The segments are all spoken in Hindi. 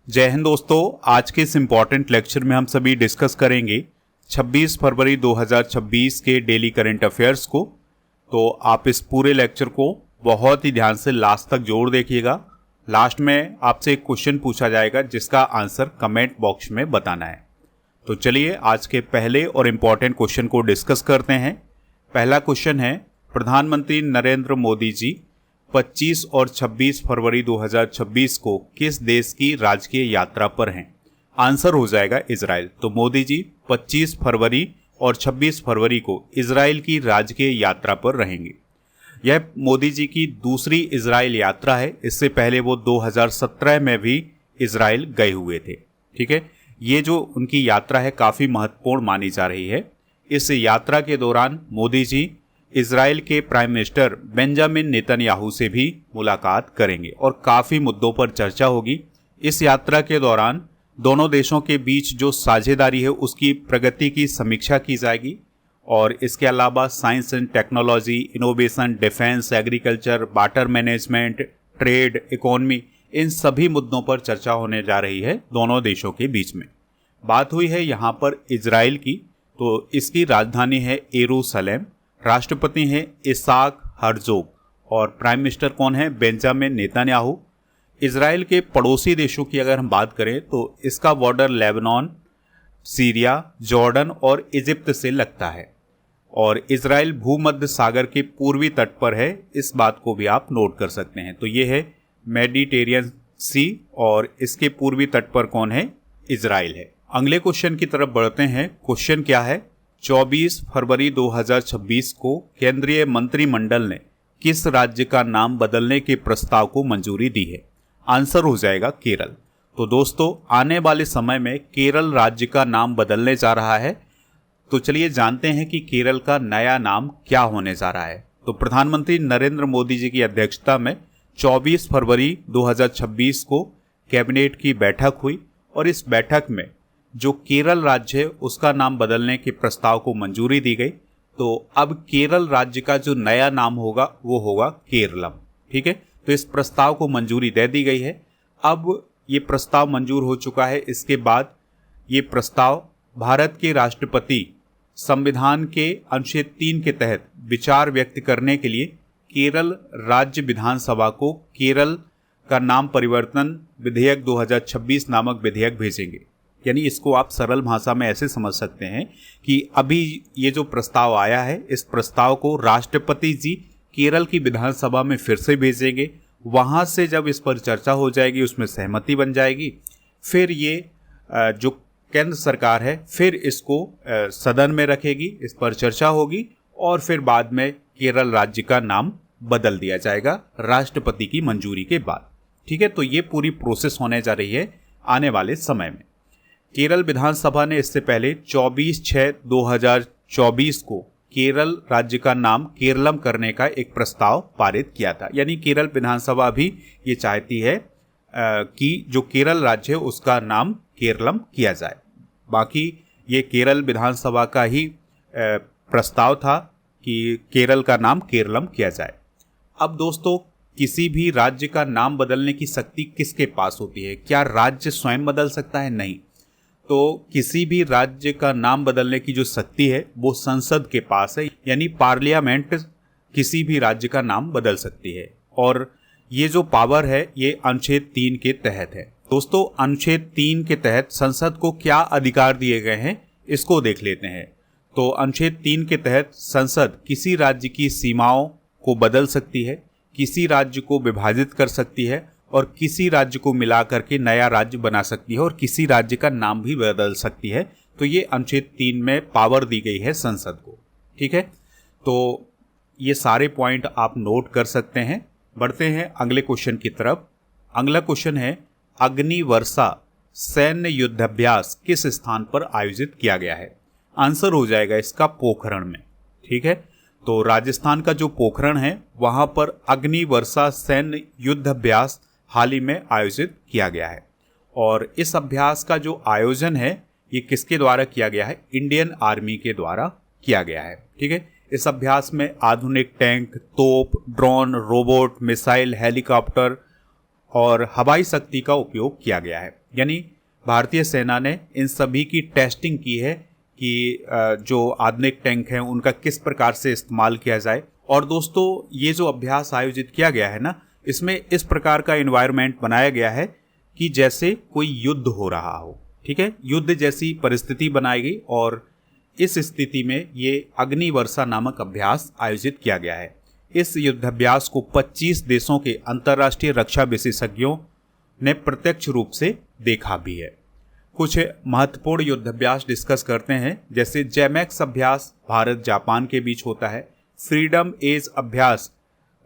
जय हिंद दोस्तों, आज के इस इम्पॉर्टेंट लेक्चर में हम सभी डिस्कस करेंगे 26 फरवरी 2026 के डेली करंट अफेयर्स को। तो आप इस पूरे लेक्चर को बहुत ही ध्यान से लास्ट तक जरूर देखिएगा। लास्ट में आपसे एक क्वेश्चन पूछा जाएगा जिसका आंसर कमेंट बॉक्स में बताना है। तो चलिए आज के पहले और इम्पॉर्टेंट क्वेश्चन को डिस्कस करते हैं। पहला क्वेश्चन है, प्रधानमंत्री नरेंद्र मोदी जी 25 और 26 फरवरी 2026 को किस देश की राजकीय यात्रा पर हैं? आंसर हो जाएगा इजराइल। तो मोदी जी 25 फरवरी और 26 फरवरी को इजराइल की राजकीय यात्रा पर रहेंगे। यह मोदी जी की दूसरी इजराइल यात्रा है। इससे पहले वो 2017 में भी इजराइल गए हुए थे। ठीक है, ये जो उनकी यात्रा है काफ़ी महत्वपूर्ण मानी जा रही है। इस यात्रा के दौरान मोदी जी इजराइल के प्राइम मिनिस्टर बेंजामिन नेतन्याहू से भी मुलाकात करेंगे और काफ़ी मुद्दों पर चर्चा होगी। इस यात्रा के दौरान दोनों देशों के बीच जो साझेदारी है उसकी प्रगति की समीक्षा की जाएगी और इसके अलावा science and technology, innovation, defence, agriculture, water management, trade, economy, इन सभी मुद्दों पर चर्चा होने जा रही है दोनों देशों के बीच में। बात हुई है यहाँ पर इजराइल की, तो इसकी राजधानी है यरूशलेम। राष्ट्रपति हैं इसाक हर्जोग और प्राइम मिनिस्टर कौन है? Benjamin Netanyahu. इजराइल के पड़ोसी देशों की अगर हम बात करें तो इसका बॉर्डर लेबनान, सीरिया, जॉर्डन और इजिप्ट से लगता है और इजराइल भूमध्य सागर के पूर्वी तट पर है। इस बात को भी आप नोट कर सकते हैं। तो ये है मेडिटेरियन सी और इसके पूर्वी तट पर कौन है? इजराइल है। अगले क्वेश्चन की तरफ बढ़ते हैं। क्वेश्चन क्या है? 24 फरवरी 2026 को केंद्रीय मंत्रिमंडल ने किस राज्य का नाम बदलने के प्रस्ताव को मंजूरी दी है? आंसर हो जाएगा केरल। तो दोस्तों, आने वाले समय में केरल राज्य का नाम बदलने जा रहा है। तो चलिए जानते हैं कि केरल का नया नाम क्या होने जा रहा है। तो प्रधानमंत्री नरेंद्र मोदी जी की अध्यक्षता में 24 फरवरी 2026 को कैबिनेट की बैठक हुई और इस बैठक में जो केरल राज्य है उसका नाम बदलने के प्रस्ताव को मंजूरी दी गई। तो अब केरल राज्य का जो नया नाम होगा वो होगा केरलम। ठीक है, तो इस प्रस्ताव को मंजूरी दे दी गई है। अब ये प्रस्ताव मंजूर हो चुका है। इसके बाद ये प्रस्ताव भारत के राष्ट्रपति संविधान के अनुच्छेद 3 के तहत विचार व्यक्त करने के लिए केरल राज्य विधानसभा को केरल का नाम परिवर्तन विधेयक 2026 नामक विधेयक भेजेंगे। यानी इसको आप सरल भाषा में ऐसे समझ सकते हैं कि अभी ये जो प्रस्ताव आया है इस प्रस्ताव को राष्ट्रपति जी केरल की विधानसभा में फिर से भेजेंगे। वहाँ से जब इस पर चर्चा हो जाएगी, उसमें सहमति बन जाएगी, फिर ये जो केंद्र सरकार है फिर इसको सदन में रखेगी, इस पर चर्चा होगी और फिर बाद में केरल राज्य का नाम बदल दिया जाएगा राष्ट्रपति की मंजूरी के बाद। ठीक है, तो ये पूरी प्रोसेस होने जा रही है आने वाले समय में। केरल विधानसभा ने इससे पहले 24/6/2024 को केरल राज्य का नाम केरलम करने का एक प्रस्ताव पारित किया था। यानी केरल विधानसभा भी ये चाहती है कि जो केरल राज्य है उसका नाम केरलम किया जाए। बाकी ये केरल विधानसभा का ही प्रस्ताव था कि केरल का नाम केरलम किया जाए। अब दोस्तों, किसी भी राज्य का नाम बदलने की शक्ति किसके पास होती है? क्या राज्य स्वयं बदल सकता है? नहीं। तो किसी भी राज्य का नाम बदलने की जो शक्ति है वो संसद के पास है। यानी पार्लियामेंट किसी भी राज्य का नाम बदल सकती है और ये जो पावर है ये अनुच्छेद 3 के तहत है। दोस्तों, अनुच्छेद 3 के तहत संसद को क्या अधिकार दिए गए हैं इसको देख लेते हैं। तो अनुच्छेद 3 के तहत संसद किसी राज्य की सीमाओं को बदल सकती है, किसी राज्य को विभाजित कर सकती है और किसी राज्य को मिला करके नया राज्य बना सकती है और किसी राज्य का नाम भी बदल सकती है। तो ये अनुच्छेद 3 में पावर दी गई है संसद को। ठीक है, तो ये सारे पॉइंट आप नोट कर सकते हैं। बढ़ते हैं अगले क्वेश्चन की तरफ। अगला क्वेश्चन है, अग्निवर्षा सैन्य युद्धाभ्यास किस स्थान पर आयोजित किया गया है? आंसर हो जाएगा इसका पोखरण में। ठीक है, तो राजस्थान का जो पोखरण है वहां पर अग्निवर्षा सैन्य युद्धाभ्यास हाल ही में आयोजित किया गया है और इस अभ्यास का जो आयोजन है ये किसके द्वारा किया गया है? इंडियन आर्मी के द्वारा किया गया है। ठीक है, इस अभ्यास में आधुनिक टैंक, तोप, ड्रोन, रोबोट, मिसाइल, हेलीकॉप्टर और हवाई शक्ति का उपयोग किया गया है। यानी भारतीय सेना ने इन सभी की टेस्टिंग की है कि जो आधुनिक टैंक हैं उनका किस प्रकार से इस्तेमाल किया जाए। और दोस्तों, ये जो अभ्यास आयोजित किया गया है ना, इसमें इस प्रकार का एनवायरनमेंट बनाया गया है कि जैसे कोई युद्ध हो रहा हो। ठीक है, युद्ध जैसी परिस्थिति बनाई गई और इस स्थिति में ये अग्नि वर्षा नामक अभ्यास आयोजित किया गया है। इस युद्धाभ्यास को 25 देशों के अंतर्राष्ट्रीय रक्षा विशेषज्ञों ने प्रत्यक्ष रूप से देखा भी है। कुछ महत्वपूर्ण युद्धाभ्यास डिस्कस करते हैं, जैसे जैमैक्स अभ्यास भारत जापान के बीच होता है। फ्रीडम एज अभ्यास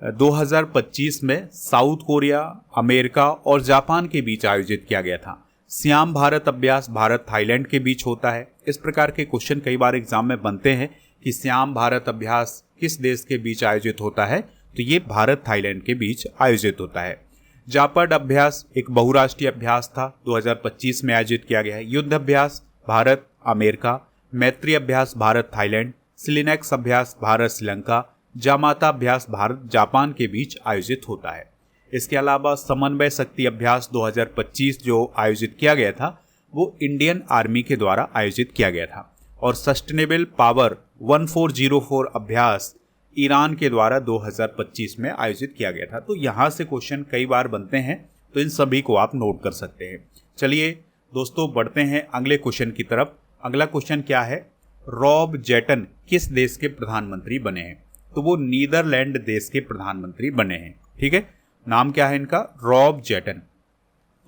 2025 में साउथ कोरिया, अमेरिका और जापान के बीच आयोजित किया गया था। श्याम भारत अभ्यास भारत थाईलैंड के बीच होता है। इस प्रकार के क्वेश्चन कई बार एग्जाम में बनते हैं कि श्याम भारत अभ्यास किस देश के बीच आयोजित होता है, तो ये भारत थाईलैंड के बीच आयोजित होता है। जापर्ड अभ्यास एक बहुराष्ट्रीय अभ्यास था, 2025 में आयोजित किया गया है। युद्ध अभ्यास भारत अमेरिका, मैत्री अभ्यास भारत थाईलैंड, सिलिनेक्स अभ्यास भारत श्रीलंका, जामाता अभ्यास भारत जापान के बीच आयोजित होता है। इसके अलावा समन्वय शक्ति अभ्यास 2025 जो आयोजित किया गया था वो इंडियन आर्मी के द्वारा आयोजित किया गया था। और सस्टेनेबल पावर 1404 अभ्यास ईरान के द्वारा 2025 में आयोजित किया गया था। तो यहाँ से क्वेश्चन कई बार बनते हैं, तो इन सभी को आप नोट कर सकते हैं। चलिए दोस्तों, बढ़ते हैं अगले क्वेश्चन की तरफ। अगला क्वेश्चन क्या है, रॉब जेटन किस देश के प्रधानमंत्री बने हैं? तो वो नीदरलैंड देश के प्रधानमंत्री बने हैं। ठीक है, नाम क्या है इनका, रॉब जेटन।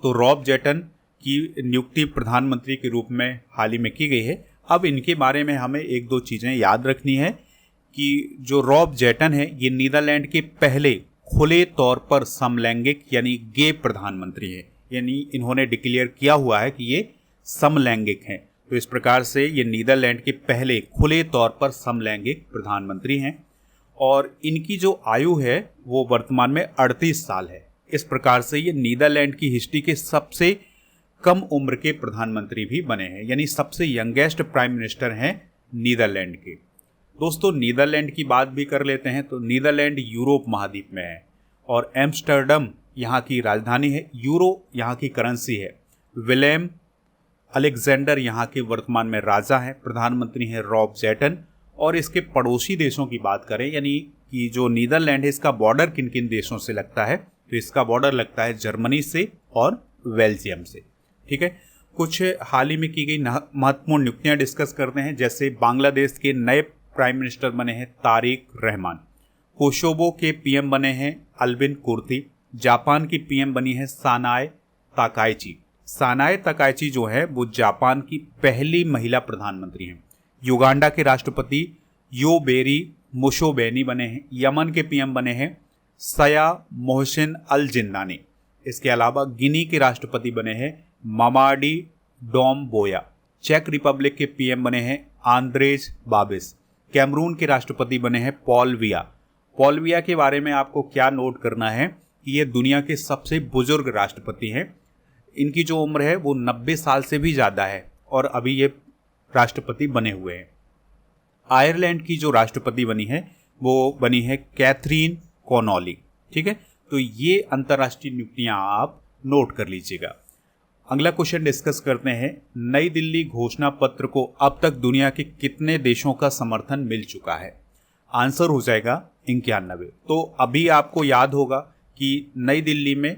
तो रॉब जेटन की नियुक्ति प्रधानमंत्री के रूप में हाल ही में की गई है। अब इनके बारे में हमें एक दो चीज़ें याद रखनी है कि जो रॉब जेटन है ये नीदरलैंड के पहले खुले तौर पर समलैंगिक यानी गे प्रधानमंत्री है। यानी इन्होंने डिक्लेयर किया हुआ है कि ये समलैंगिक हैं। तो इस प्रकार से ये नीदरलैंड के पहले खुले तौर पर समलैंगिक प्रधानमंत्री हैं। और इनकी जो आयु है वो वर्तमान में 38 साल है। इस प्रकार से ये नीदरलैंड की हिस्ट्री के सबसे कम उम्र के प्रधानमंत्री भी बने हैं, यानी सबसे यंगेस्ट प्राइम मिनिस्टर हैं नीदरलैंड के। दोस्तों, नीदरलैंड की बात भी कर लेते हैं। तो नीदरलैंड यूरोप महाद्वीप में है और एम्स्टर्डम यहाँ की राजधानी है। यूरो यहाँ की करेंसी है। विलेम अलेक्जेंडर यहाँ के वर्तमान में राजा हैं। प्रधानमंत्री हैं रॉब जेटन। और इसके पड़ोसी देशों की बात करें, यानी कि जो नीदरलैंड है इसका बॉर्डर किन किन देशों से लगता है, तो इसका बॉर्डर लगता है जर्मनी से और बेल्जियम से। ठीक है, कुछ हाल ही में की गई महत्वपूर्ण नियुक्तियां डिस्कस करते हैं। जैसे बांग्लादेश के नए प्राइम मिनिस्टर बने हैं तारिक रहमान। कोसोवो के पीएम बने हैं अल्बिन कुर्ती। जापान की पीएम बनी है सानाए ताकाइची। सानाए ताकाइची जो है वो जापान की पहली महिला प्रधानमंत्री हैं। युगांडा के राष्ट्रपति योबेरी मुशोबेनी बने हैं। यमन के पीएम बने हैं सया मोहसिन अल जिन्नानी। इसके अलावा गिनी के राष्ट्रपति बने हैं मामाडी डोम्बोया। चेक रिपब्लिक के पीएम बने हैं आंद्रेज बाबिस। कैमरून के राष्ट्रपति बने हैं पॉल बिया। पॉल बिया के बारे में आपको क्या नोट करना है कि ये दुनिया के सबसे बुजुर्ग राष्ट्रपति हैं। इनकी जो उम्र है वो 90 साल से भी ज़्यादा है और अभी ये राष्ट्रपति बने हुए हैं। आयरलैंड की जो राष्ट्रपति बनी है वो बनी है कैथरीन कॉनॉली। ठीक है, तो ये अंतर्राष्ट्रीय नियुक्तियां आप नोट कर लीजिएगा। अगला क्वेश्चन डिस्कस करते हैं, नई दिल्ली घोषणा पत्र को अब तक दुनिया के कितने देशों का समर्थन मिल चुका है? आंसर हो जाएगा 91। तो अभी आपको याद होगा कि नई दिल्ली में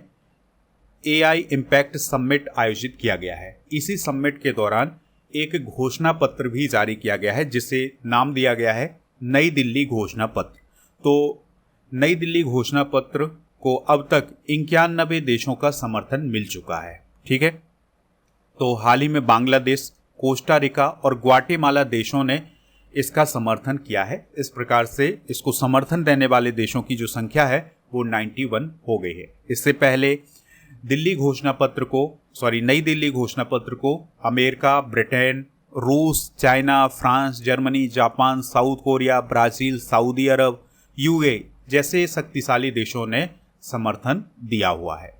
AI इम्पैक्ट समिट आयोजित किया गया है। इसी समिट के दौरान एक घोषणा पत्र भी जारी किया गया है जिसे नाम दिया गया है नई दिल्ली घोषणा पत्र। तो नई दिल्ली घोषणा पत्र को अब तक 91 देशों का समर्थन मिल चुका है। ठीक है, तो हाल ही में बांग्लादेश, कोस्टा रिका और ग्वाटेमाला देशों ने इसका समर्थन किया है। इस प्रकार से इसको समर्थन देने वाले देशों की जो संख्या है वो 91 हो गई है। इससे पहले नई दिल्ली घोषणा पत्र को अमेरिका, ब्रिटेन, रूस, China, France, Germany, Japan, South Korea, Brazil, Saudi Arab, UAE जैसे शक्तिशाली देशों ने समर्थन दिया हुआ है।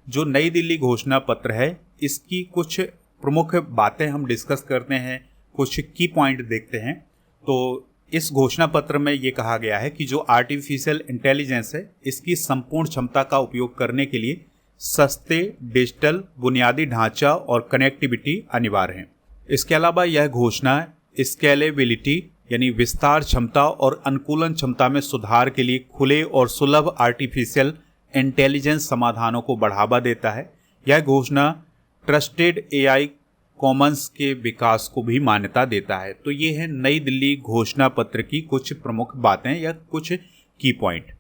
जो नई दिल्ली घोषणा पत्र है इसकी कुछ प्रमुख बातें हम डिस्कस करते हैं, कुछ की पॉइंट देखते हैं। तो इस घोषणा पत्र में ये कहा गया है कि जो आर्टिफिशियल इंटेलिजेंस है इसकी संपूर्ण क्षमता का उपयोग करने के लिए सस्ते डिजिटल बुनियादी ढांचा और कनेक्टिविटी अनिवार्य है। इसके अलावा यह घोषणा स्केलेबिलिटी यानी विस्तार क्षमता और अनुकूलन क्षमता में सुधार के लिए खुले और सुलभ आर्टिफिशियल इंटेलिजेंस समाधानों को बढ़ावा देता है। यह घोषणा ट्रस्टेड एआई कॉमन्स के विकास को भी मान्यता देता है। तो ये है नई दिल्ली घोषणा पत्र की कुछ प्रमुख बातें या कुछ की पॉइंट।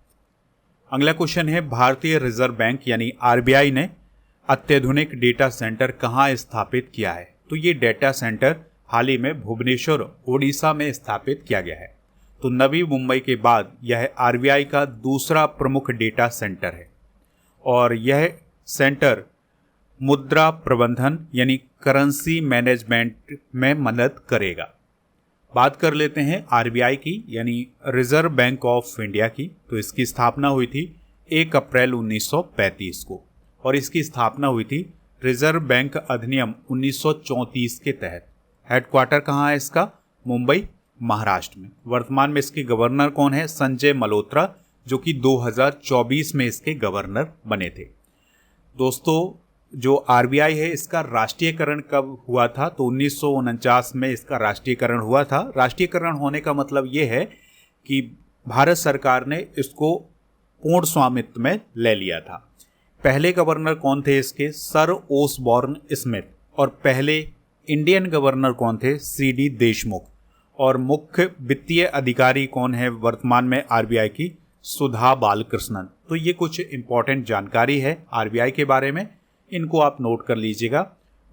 अगला क्वेश्चन है, भारतीय रिजर्व बैंक यानी आरबीआई ने अत्याधुनिक डेटा सेंटर कहाँ स्थापित किया है? तो ये डेटा सेंटर हाल ही में भुवनेश्वर ओडिशा में स्थापित किया गया है। तो नवी मुंबई के बाद यह आरबीआई का दूसरा प्रमुख डेटा सेंटर है और यह सेंटर मुद्रा प्रबंधन यानी करेंसी मैनेजमेंट में मदद करेगा। बात कर लेते हैं आरबीआई की यानी रिजर्व बैंक ऑफ इंडिया की। तो इसकी स्थापना हुई थी 1 अप्रैल 1935 को और इसकी स्थापना हुई थी रिजर्व बैंक अधिनियम 1934 के तहत। हेडक्वार्टर कहाँ है इसका? मुंबई, महाराष्ट्र में। वर्तमान में इसके गवर्नर कौन है? संजय मल्होत्रा, जो कि 2024 में इसके गवर्नर बने थे। दोस्तों, जो आरबीआई है इसका राष्ट्रीयकरण कब हुआ था? तो 1949 में इसका राष्ट्रीयकरण हुआ था। राष्ट्रीयकरण होने का मतलब ये है कि भारत सरकार ने इसको पूर्ण स्वामित्व में ले लिया था। पहले गवर्नर कौन थे इसके? Sir Osborne Smith. और पहले इंडियन गवर्नर कौन थे? सीडी देशमुख। और मुख्य वित्तीय अधिकारी कौन है वर्तमान में आरबीआई की? सुधा बालकृष्णन। तो ये कुछ इंपॉर्टेंट जानकारी है आरबीआई के बारे में, इनको आप नोट कर लीजिएगा।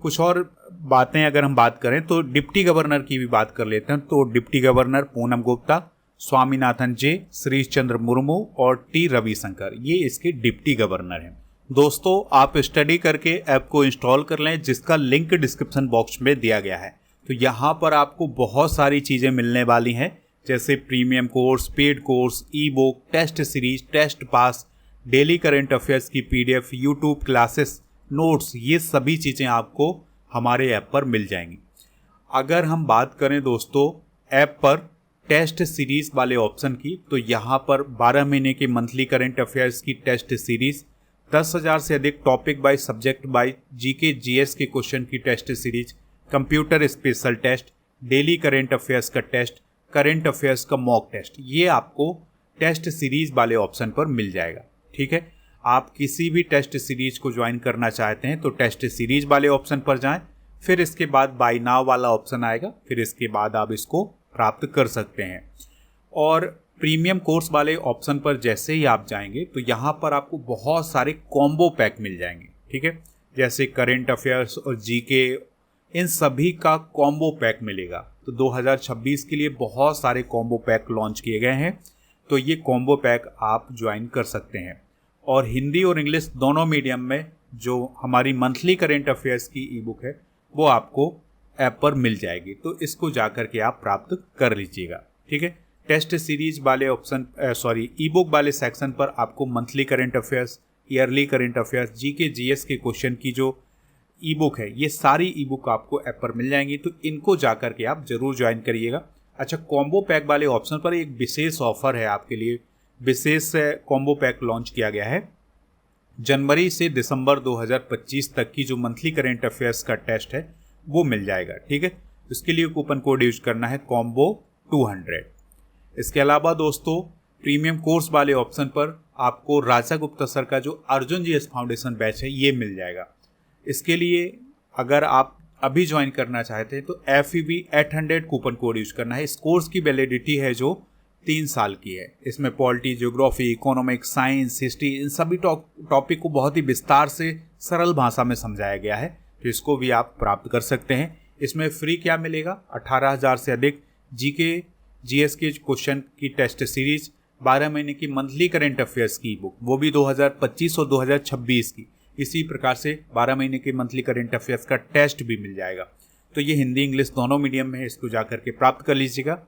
कुछ और बातें अगर हम बात करें तो डिप्टी गवर्नर की भी बात कर लेते हैं। तो डिप्टी गवर्नर पूनम गुप्ता, स्वामीनाथन जे, श्रीश चंद्र मुर्मू और टी रविशंकर, ये इसके डिप्टी गवर्नर हैं। दोस्तों, आप स्टडी करके ऐप को इंस्टॉल कर लें, जिसका लिंक डिस्क्रिप्शन बॉक्स में दिया गया है। तो यहाँ पर आपको बहुत सारी चीज़ें मिलने वाली हैं, जैसे premium course, paid course, e book, test series, test pass, daily current affairs की पीडीएफ, यूट्यूब क्लासेस, नोट्स, ये सभी चीज़ें आपको हमारे ऐप पर मिल जाएंगी। अगर हम बात करें दोस्तों ऐप पर टेस्ट सीरीज़ वाले ऑप्शन की, तो यहाँ पर 12 महीने के मंथली करेंट अफेयर्स की टेस्ट सीरीज़, 10,000 से अधिक topic by subject by GK GS के क्वेश्चन की test series, computer special test, daily current affairs का टेस्ट, करेंट अफेयर्स का मॉक टेस्ट, ये आपको टेस्ट सीरीज़ वाले ऑप्शन पर मिल जाएगा। ठीक है, आप किसी भी टेस्ट सीरीज को ज्वाइन करना चाहते हैं तो टेस्ट सीरीज वाले ऑप्शन पर जाएं, फिर इसके बाद बाय नाउ वाला ऑप्शन आएगा, फिर इसके बाद आप इसको प्राप्त कर सकते हैं। और प्रीमियम कोर्स वाले ऑप्शन पर जैसे ही आप जाएंगे तो यहाँ पर आपको बहुत सारे कॉम्बो पैक मिल जाएंगे। ठीक है, जैसे करेंट अफेयर्स और जीके, इन सभी का कॉम्बो पैक मिलेगा। तो 2026 के लिए बहुत सारे कॉम्बो पैक लॉन्च किए गए हैं, तो ये कॉम्बो पैक आप ज्वाइन कर सकते हैं। और हिंदी और इंग्लिश दोनों मीडियम में जो हमारी मंथली करेंट अफेयर्स की ई बुक है वो आपको ऐप पर मिल जाएगी, तो इसको जाकर के आप प्राप्त कर लीजिएगा। ठीक है, टेस्ट सीरीज वाले ऑप्शन ई बुक वाले सेक्शन पर आपको monthly current affairs, yearly current affairs, GK GS के क्वेश्चन की जो ई बुक है, ये सारी ई बुक आपको ऐप पर मिल जाएंगी, तो इनको जाकर के आप जरूर ज्वाइन करिएगा। अच्छा, कॉम्बो पैक वाले ऑप्शन पर एक विशेष ऑफर है आपके लिए, विशेष कॉम्बो पैक लॉन्च किया गया है। जनवरी से दिसंबर 2025 तक की जो मंथली करेंट अफेयर्स का टेस्ट है वो मिल जाएगा। ठीक है, इसके लिए कूपन कोड यूज करना है कॉम्बो 200। इसके अलावा दोस्तों प्रीमियम कोर्स वाले ऑप्शन पर आपको राजा गुप्ता सर का जो अर्जुन जीएस फाउंडेशन बैच है ये मिल जाएगा। इसके लिए अगर आप अभी ज्वाइन करना चाहते हैं तो FEB 800 कूपन कोड यूज करना है। इस कोर्स की वैलिडिटी है जो 3 साल की है। इसमें polity, geography, economics, science, history, इन सभी टॉपिक को बहुत ही विस्तार से सरल भाषा में समझाया गया है, तो इसको भी आप प्राप्त कर सकते हैं। इसमें फ्री क्या मिलेगा? 18,000 से अधिक जीके जीएस के क्वेश्चन की टेस्ट सीरीज, 12 महीने की मंथली करेंट अफेयर्स की बुक, वो भी 2025 और 2026 की। इसी प्रकार से 12 महीने के मंथली करेंट अफेयर्स का टेस्ट भी मिल जाएगा। तो ये हिंदी इंग्लिश दोनों मीडियम में है, इसको जा करके प्राप्त कर लीजिएगा।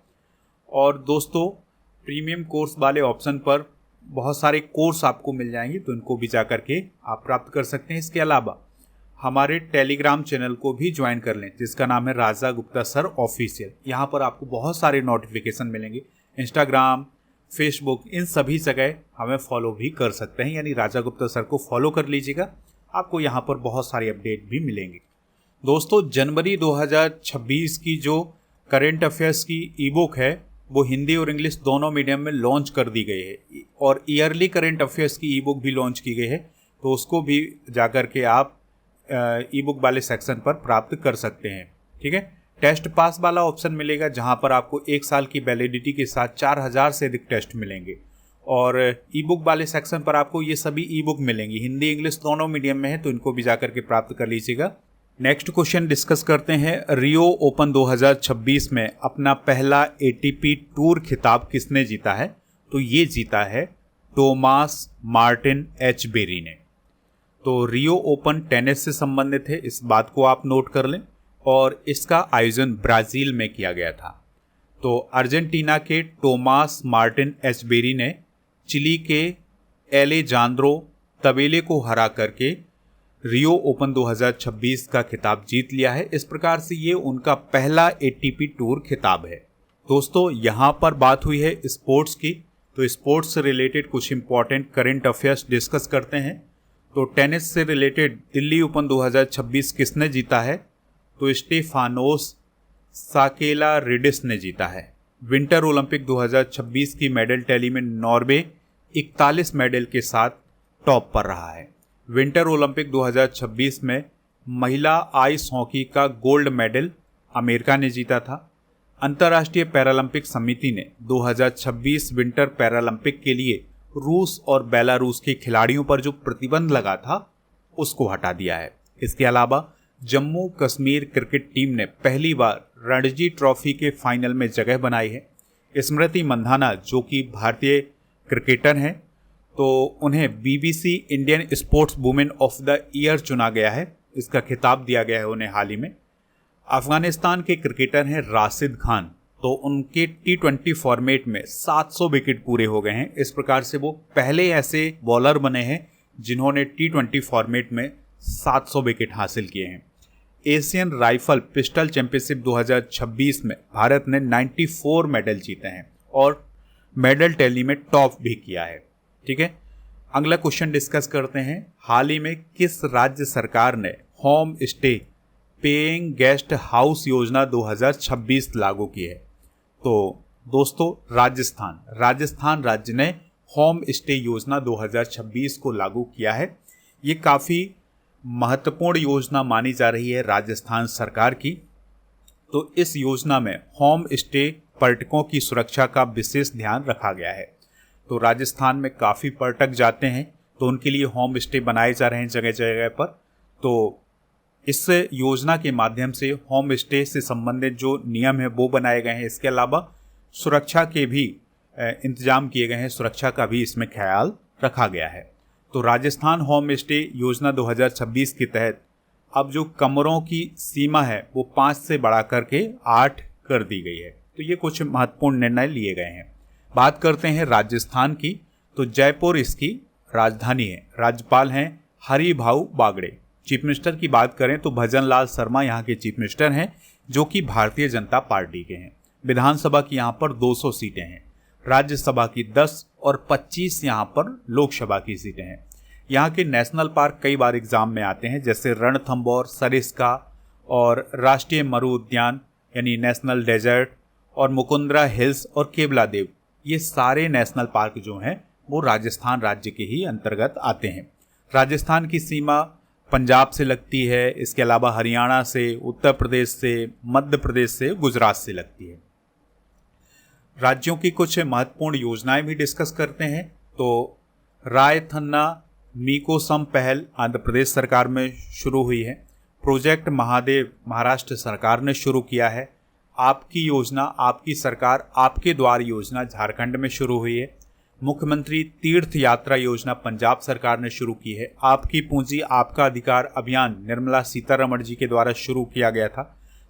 और दोस्तों प्रीमियम कोर्स वाले ऑप्शन पर बहुत सारे कोर्स आपको मिल जाएंगे, तो इनको भी जा करके आप प्राप्त कर सकते हैं। इसके अलावा हमारे टेलीग्राम चैनल को भी ज्वाइन कर लें, जिसका नाम है राजा गुप्ता सर ऑफिशियल। यहाँ पर आपको बहुत सारे नोटिफिकेशन मिलेंगे। इंस्टाग्राम, फेसबुक, इन सभी जगह हमें फॉलो भी कर सकते हैं, यानी राजा गुप्ता सर को फॉलो कर लीजिएगा, आपको यहाँ पर बहुत सारी अपडेट भी मिलेंगे। दोस्तों, जनवरी 2026 की जो करेंट अफेयर्स की ई बुक है वो हिंदी और इंग्लिश दोनों मीडियम में लॉन्च कर दी गई है, और ईयरली करेंट अफेयर्स की ई बुक भी लॉन्च की गई है, तो उसको भी जाकर के आप ई बुक वाले सेक्शन पर प्राप्त कर सकते हैं। ठीक है, टेस्ट पास वाला ऑप्शन मिलेगा जहां पर आपको 1 साल की वैलिडिटी के साथ 4000 से अधिक टेस्ट मिलेंगे, और ई बुक वाले सेक्शन पर आपको ये सभी ई बुक मिलेंगी, हिंदी इंग्लिश दोनों मीडियम में है, तो इनको भी जाकर के प्राप्त कर लीजिएगा। नेक्स्ट क्वेश्चन डिस्कस करते हैं, रियो ओपन 2026 में अपना पहला एटीपी टूर खिताब किसने जीता है? तो ये जीता है टोमास मार्टिन एचबेरी ने। तो रियो ओपन टेनिस से संबंधित है, इस बात को आप नोट कर लें, और इसका आयोजन ब्राजील में किया गया था। तो अर्जेंटीना के टोमास मार्टिन एचबेरी ने चिली के एलेजांद्रो तबेले को हरा करके रियो ओपन 2026 का खिताब जीत लिया है। इस प्रकार से ये उनका पहला एटीपी टूर खिताब है। दोस्तों, यहाँ पर बात हुई है स्पोर्ट्स की, तो स्पोर्ट्स से रिलेटेड कुछ इंपॉर्टेंट करंट अफेयर्स डिस्कस करते हैं। तो टेनिस से रिलेटेड दिल्ली ओपन 2026 किसने जीता है? तो स्टेफानोस साकेलारिडिस ने जीता है। विंटर ओलंपिक 2026 की मेडल टैली में नॉर्वे 41 मेडल के साथ टॉप पर रहा है। विंटर ओलंपिक 2026 में महिला आइस हॉकी का गोल्ड मेडल अमेरिका ने जीता था। अंतर्राष्ट्रीय पैरालंपिक समिति ने 2026 विंटर पैरालंपिक के लिए रूस और बेलारूस के खिलाड़ियों पर जो प्रतिबंध लगा था उसको हटा दिया है। इसके अलावा जम्मू कश्मीर क्रिकेट टीम ने पहली बार रणजी ट्रॉफी के फाइनल में जगह बनाई है। स्मृति मंधाना जो कि भारतीय क्रिकेटर हैं, तो उन्हें BBC Indian sports women of the year चुना गया है, इसका खिताब दिया गया है उन्हें हाल ही में। अफगानिस्तान के क्रिकेटर हैं राशिद खान, तो उनके T20 फॉर्मेट में 700 विकेट पूरे हो गए हैं। इस प्रकार से वो पहले ऐसे बॉलर बने हैं जिन्होंने T20 फॉर्मेट में 700 विकेट हासिल किए हैं। एशियन राइफल पिस्टल चैंपियनशिप 2026 में भारत ने 94 मेडल जीते हैं और मेडल टैली में टॉप भी किया है। ठीक है, अगला क्वेश्चन डिस्कस करते हैं, हाल ही में किस राज्य सरकार ने home stay paying guest house योजना 2026 लागू की है? तो दोस्तों, राजस्थान राज्य ने होम स्टे योजना 2026 को लागू किया है। ये काफ़ी महत्वपूर्ण योजना मानी जा रही है राजस्थान सरकार की। तो इस योजना में होम स्टे पर्यटकों की सुरक्षा का विशेष ध्यान रखा गया है। तो राजस्थान में काफ़ी पर्यटक जाते हैं, तो उनके लिए होम स्टे बनाए जा रहे हैं जगह जगह पर। तो इस योजना के माध्यम से होम स्टे से संबंधित जो नियम है वो बनाए गए हैं। इसके अलावा सुरक्षा के भी इंतजाम किए गए हैं, सुरक्षा का भी इसमें ख्याल रखा गया है। तो राजस्थान होम स्टे योजना 2026 के तहत अब जो कमरों की सीमा है वो 5 से बढ़ा करके 8 कर दी गई है। तो ये कुछ महत्वपूर्ण निर्णय लिए गए हैं। बात करते हैं राजस्थान की, तो जयपुर इसकी राजधानी है। राज्यपाल हैं हरिभाऊ बागड़े। चीफ मिनिस्टर की बात करें तो भजन लाल शर्मा यहाँ के चीफ मिनिस्टर हैं, जो कि भारतीय जनता पार्टी के हैं। विधानसभा की यहाँ पर 200 सीटें हैं, राज्यसभा की 10 और 25 यहाँ पर लोकसभा की सीटें हैं। यहाँ के नेशनल पार्क कई बार एग्जाम में आते हैं, जैसे रणथंबोर, सरिस्का और राष्ट्रीय मरु उद्यान यानी नेशनल डेजर्ट, और मुकुंदरा हिल्स और केवला देव। ये सारे नेशनल पार्क जो हैं वो राजस्थान राज्य के ही अंतर्गत आते हैं। राजस्थान की सीमा पंजाब से लगती है, इसके अलावा हरियाणा से, उत्तर प्रदेश से, मध्य प्रदेश से, गुजरात से लगती है। राज्यों की कुछ महत्वपूर्ण योजनाएं भी डिस्कस करते हैं। तो रायथन्ना मीकोसम पहल आंध्र प्रदेश सरकार में शुरू हुई है। प्रोजेक्ट महादेव महाराष्ट्र सरकार ने शुरू किया है। आपकी योजना आपकी सरकार आपके द्वार योजना झारखंड में शुरू हुई है। मुख्यमंत्री तीर्थ यात्रा योजना पंजाब सरकार ने शुरू की है। आपकी पूंजी आपका अधिकार अभियान निर्मला सीतारमण जी के द्वारा शुरू किया गया था।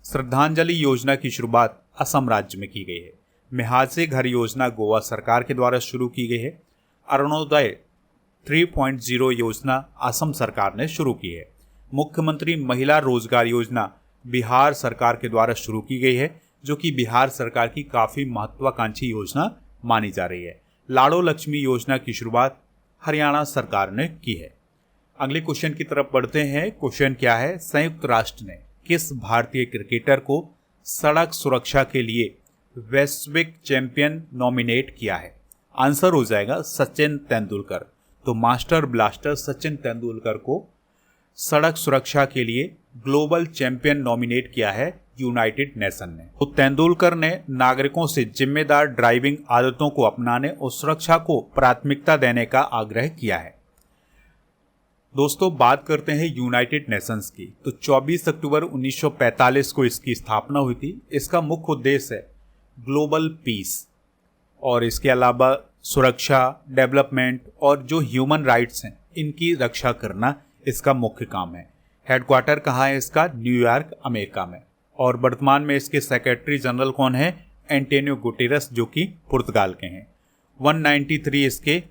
श्रद्धांजलि योजना की शुरुआत असम राज्य में की गई है। मिहासे घर योजना गोवा सरकार के द्वारा शुरू की गई है। अरुणोदय 3.0 योजना असम सरकार ने शुरू की है। मुख्यमंत्री महिला रोजगार योजना बिहार सरकार के द्वारा शुरू की गई है, जो कि बिहार सरकार की काफ़ी महत्वाकांक्षी योजना मानी जा रही है। लाड़ो लक्ष्मी योजना की शुरुआत हरियाणा सरकार ने की है। अगले क्वेश्चन की तरफ बढ़ते हैं। क्वेश्चन क्या है, संयुक्त राष्ट्र ने किस भारतीय क्रिकेटर को सड़क सुरक्षा के लिए वैश्विक चैंपियन नॉमिनेट किया है? आंसर हो जाएगा सचिन तेंदुलकर। तो मास्टर ब्लास्टर सचिन तेंदुलकर को सड़क सुरक्षा के लिए ग्लोबल चैंपियन नॉमिनेट किया है यूनाइटेड नेशन ने। तो तेंदुलकर ने नागरिकों से जिम्मेदार ड्राइविंग आदतों को अपनाने और सुरक्षा को प्राथमिकता देने का आग्रह किया है। दोस्तों बात करते हैं यूनाइटेड नेशंस की। तो 24 अक्टूबर 1945 को इसकी स्थापना हुई थी। इसका मुख्य उद्देश्य है ग्लोबल पीस और इसके अलावा सुरक्षा, डेवलपमेंट और जो ह्यूमन राइट्स हैं इनकी रक्षा करना इसका मुख्य काम है। हेडक्वार्टर कहाँ है इसका? न्यूयॉर्क, अमेरिका में। और वर्तमान में इसके सेक्रेटरी जनरल कौन है? एंटोनियो गुटेरस, जो कि पुर्तगाल के हैं। 193 इसके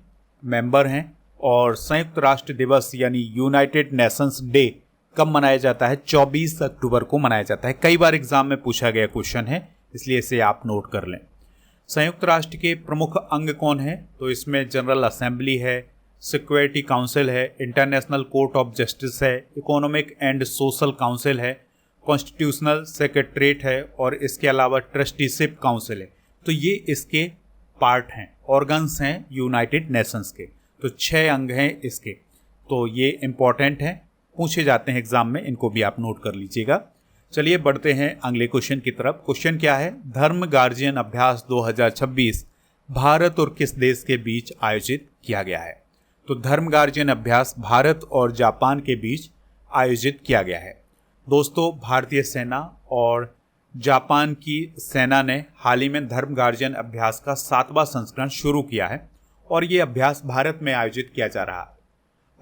मेंबर हैं। और संयुक्त राष्ट्र दिवस यानी यूनाइटेड नेशंस डे कब मनाया जाता है? 24 अक्टूबर को मनाया जाता है। कई बार एग्जाम में पूछा गया क्वेश्चन है, इसलिए इसे आप नोट कर लें। संयुक्त राष्ट्र के प्रमुख अंग कौन है? तो इसमें जनरल असेंबली है, सिक्योरिटी काउंसिल है, इंटरनेशनल कोर्ट ऑफ जस्टिस है, इकोनॉमिक एंड सोशल काउंसिल है, कॉन्स्टिट्यूशनल सेक्रेटरीट है और इसके अलावा ट्रस्टीशिप काउंसिल है। तो ये इसके पार्ट हैं, ऑर्गन्स हैं यूनाइटेड नेशंस के। तो 6 अंग हैं इसके। तो ये इम्पॉर्टेंट हैं, पूछे जाते हैं एग्जाम में, इनको भी आप नोट कर लीजिएगा। चलिए बढ़ते हैं अगले क्वेश्चन की तरफ। क्वेश्चन क्या है, धर्म गार्जियन अभ्यास 2026 भारत और किस देश के बीच आयोजित किया गया है? तो धर्म गार्जियन अभ्यास भारत और जापान के बीच आयोजित किया गया है। दोस्तों भारतीय सेना और जापान की सेना ने हाल ही में धर्म गार्जियन अभ्यास का 7वां संस्करण शुरू किया है और ये अभ्यास भारत में आयोजित किया जा रहा है।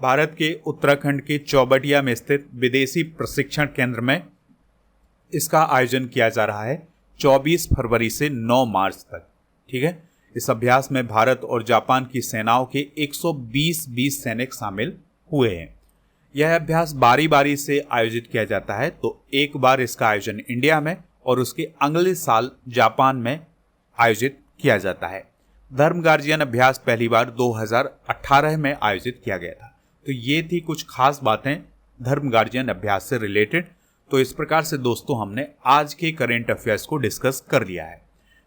भारत के उत्तराखंड के चौबटिया में स्थित विदेशी प्रशिक्षण केंद्र में इसका आयोजन किया जा रहा है 24 फरवरी से 9 मार्च तक। ठीक है, इस अभ्यास में भारत और जापान की सेनाओं के 120 सैनिक शामिल हुए हैं। यह अभ्यास बारी बारी से आयोजित किया जाता है। तो एक बार इसका आयोजन इंडिया में और उसके अगले साल जापान में आयोजित किया जाता है। धर्म गार्जियन अभ्यास पहली बार 2018 में आयोजित किया गया था। तो ये थी कुछ खास बातें धर्म गार्जियन अभ्यास से रिलेटेड। तो इस प्रकार से दोस्तों हमने आज के करेंट अफेयर्स को डिस्कस कर लिया है।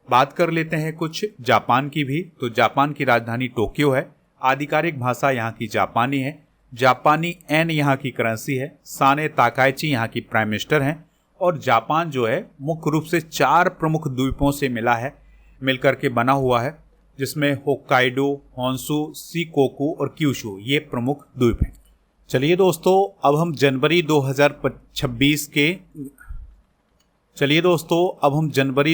बात कर लेते हैं कुछ जापान की भी। तो जापान की राजधानी टोक्यो है। आधिकारिक भाषा यहाँ की जापानी है। जापानी एन यहाँ की करेंसी है। साने ताकाइची यहाँ की प्राइम मिनिस्टर हैं। और जापान जो है मुख्य रूप से 4 प्रमुख द्वीपों से मिलकर के बना हुआ है, जिसमें होक्काइडो, होन्शु, शिकोकू और क्यूशू ये प्रमुख द्वीप हैं। चलिए दोस्तों अब हम जनवरी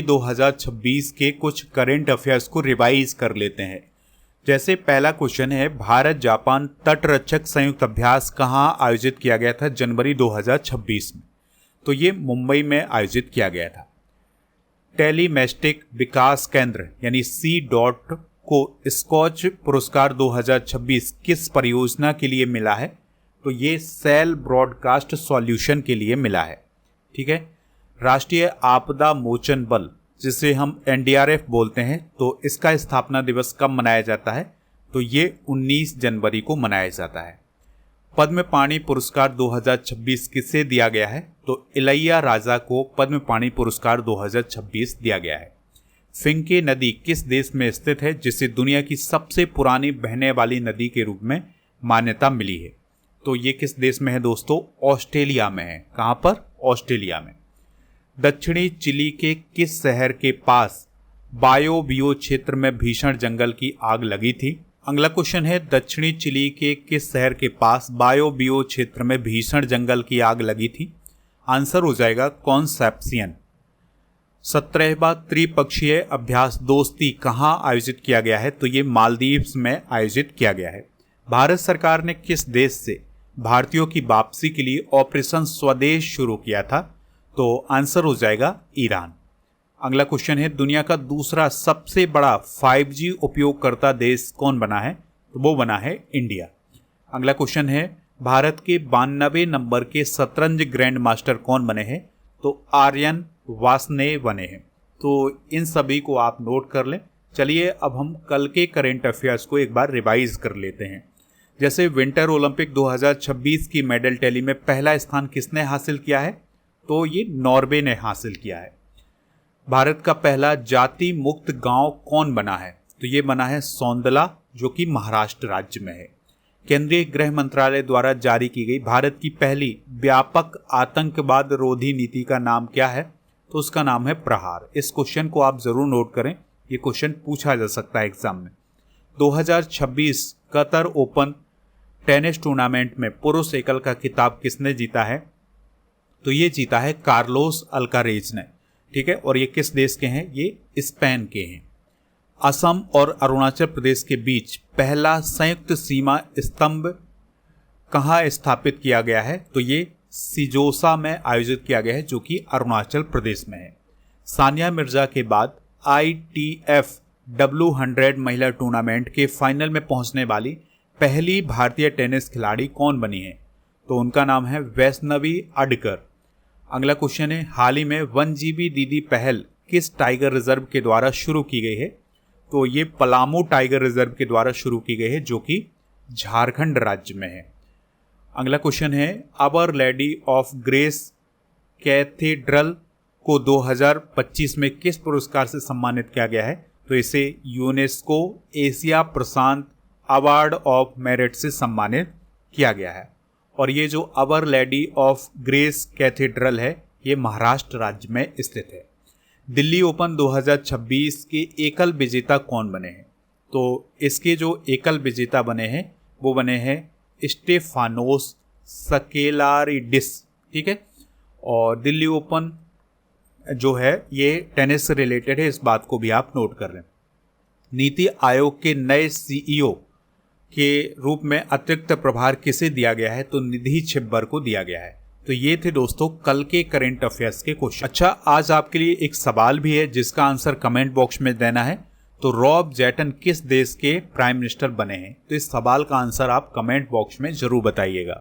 2026 के कुछ करंट अफेयर्स को रिवाइज कर लेते हैं। जैसे पहला क्वेश्चन है, भारत जापान तटरक्षक संयुक्त अभ्यास कहाँ आयोजित किया गया था जनवरी 2026 में? तो ये मुंबई में आयोजित किया गया था। टेलीमेस्टिक विकास केंद्र यानी C.DOT को स्कॉच पुरस्कार 2026 किस परियोजना के लिए मिला है? तो ये सेल ब्रॉडकास्ट सॉल्यूशन के लिए मिला है। ठीक है, राष्ट्रीय आपदा मोचन बल जिसे हम NDRF बोलते हैं, तो इसका स्थापना दिवस कब मनाया जाता है? तो ये 19 जनवरी को मनाया जाता है। पद्म पाणि पुरस्कार 2026 किसे दिया गया है? तो इलैया राजा को पद्म पाणि पुरस्कार 2026 दिया गया है। फिंके नदी किस देश में स्थित है जिसे दुनिया की सबसे पुरानी बहने वाली नदी के रूप में मान्यता मिली है? तो ये किस देश में है दोस्तों? ऑस्ट्रेलिया में है। कहाँ पर? ऑस्ट्रेलिया में। दक्षिणी चिली के किस शहर के पास बायोबियो क्षेत्र में भीषण जंगल की आग लगी थी? अगला क्वेश्चन है, दक्षिणी चिली के किस शहर के पास बायोबियो क्षेत्र में भीषण जंगल की आग लगी थी? आंसर हो जाएगा कॉन्सेप्सियन। 17वां त्रिपक्षीय अभ्यास दोस्ती कहाँ आयोजित किया गया है? तो ये मालदीव्स में आयोजित किया गया है। भारत सरकार ने किस देश से भारतीयों की वापसी के लिए ऑपरेशन स्वदेश शुरू किया था? तो आंसर हो जाएगा ईरान। अगला क्वेश्चन है, दुनिया का दूसरा सबसे बड़ा 5G उपयोगकर्ता देश कौन बना है? तो वो बना है इंडिया। अगला क्वेश्चन है, भारत के 92 नंबर के शतरंज ग्रैंड मास्टर कौन बने हैं? तो आर्यन वासने बने हैं। तो इन सभी को आप नोट कर लें। चलिए अब हम कल के करेंट अफेयर्स को एक बार रिवाइज कर लेते हैं। जैसे विंटर ओलंपिक 2026 की मेडल टैली में पहला स्थान किसने हासिल किया है? तो ये नॉर्वे ने हासिल किया है। भारत का पहला जाति मुक्त गांव कौन बना है? तो ये बना है सौंदला, जो कि महाराष्ट्र राज्य में है। केंद्रीय गृह मंत्रालय द्वारा जारी की गई भारत की पहली व्यापक आतंकवाद रोधी नीति का नाम क्या है? तो उसका नाम है प्रहार। इस क्वेश्चन को आप जरूर नोट करें, ये क्वेश्चन पूछा जा सकता है एग्जाम में। 2026 कतर ओपन टेनिस टूर्नामेंट में पुरुष एकल का खिताब किसने जीता है? तो ये जीता है कार्लोस अल्कारेज ने, ठीक है। और ये किस देश के हैं? ये स्पेन के हैं। असम और अरुणाचल प्रदेश के बीच पहला संयुक्त सीमा स्तंभ कहाँ स्थापित किया गया है? तो ये सिजोसा में आयोजित किया गया है, जो कि अरुणाचल प्रदेश में है। सानिया मिर्जा के बाद ITF W100 महिला टूर्नामेंट के फाइनल में पहुंचने वाली पहली भारतीय टेनिस खिलाड़ी कौन बनी है? तो उनका नाम है वैष्णवी अडकर। अगला क्वेश्चन है, हाल ही में 1GB दीदी पहल किस टाइगर रिजर्व के द्वारा शुरू की गई है? तो ये पलामू टाइगर रिजर्व के द्वारा शुरू की गई है, जो कि झारखंड राज्य में है। अगला क्वेश्चन है, Our Lady of Grace Cathedral को 2025 में किस पुरस्कार से सम्मानित किया गया है? तो इसे यूनेस्को एशिया प्रशांत अवार्ड ऑफ मेरिट से सम्मानित किया गया है। और ये जो Our Lady of Grace Cathedral है, ये महाराष्ट्र राज्य में स्थित है। दिल्ली ओपन 2026 के एकल विजेता कौन बने हैं? तो इसके जो एकल विजेता बने हैं वो बने हैं स्टेफानोस सकेलारिडिस, ठीक है। और दिल्ली ओपन जो है ये टेनिस से रिलेटेड है, इस बात को भी आप नोट कर लें। नीति आयोग के नए CEO के रूप में अतिरिक्त प्रभार किसे दिया गया है? तो निधि छिब्बर को दिया गया है। तो ये थे दोस्तों कल के करंट अफेयर्स के क्वेश्चन। अच्छा, आज आपके लिए एक सवाल भी है जिसका आंसर कमेंट बॉक्स में देना है। तो रॉब जेटन किस देश के प्राइम मिनिस्टर बने हैं? तो इस सवाल का आंसर आप कमेंट बॉक्स में जरूर बताइएगा।